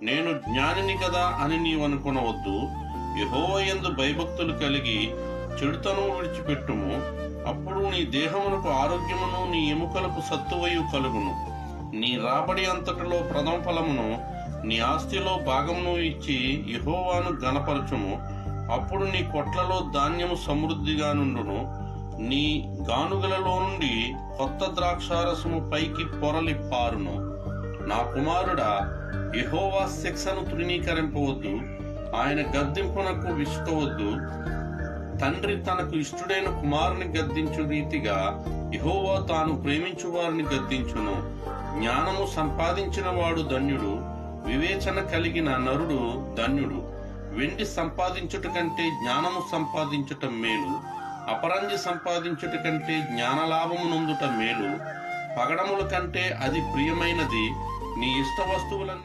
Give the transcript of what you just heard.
నేను జ్ఞానిని కదా అని నీవనుకొనవద్దు. యెహోవా యందు భయభక్తులు కలిగి చెడుతనం విడిచిపెట్టుము. అప్పుడు నీ దేహమునకు ఆరోగ్యమును, నీ ఎముకలకు సత్తువయు కలుగును. నీ రాబడి అంతటిలో ప్రథమ ఫలమును, నీ ఆస్తిలో భాగమును ఇచ్చి యెహోవాను ఘనపరచుము. అప్పుడు నీ కొట్లలో ధాన్యము సమృద్ధిగా నుండును. నీ గానుగలలో నుండి కొత్త ద్రాక్షారసము పైకి పొరలి పారును. నా కుమారుడా, యెహోవా శిక్షను తృణీకరింపవద్దు, ఆయన గద్దింపునకు విసుకవద్దు. తండ్రి తనకు ఇష్టుడైన కుమారుని గద్దించు రీతిగా యెహోవా తాను ప్రేమించు వారిని గద్దించును. జ్ఞానము సంపాదించిన వాడు ధన్యుడు, వివేచన కలిగిన నరుడు ధన్యుడు. వెండి సంపాదించుట కంటే జ్ఞానము సంపాదించుట మేలు, అపరంజి సంపాదించుట కంటే జ్ఞానలాభము నొందుట మేలు. పగడముల కంటే అది ప్రియమైనది. నీ ఇష్ట వస్తువులను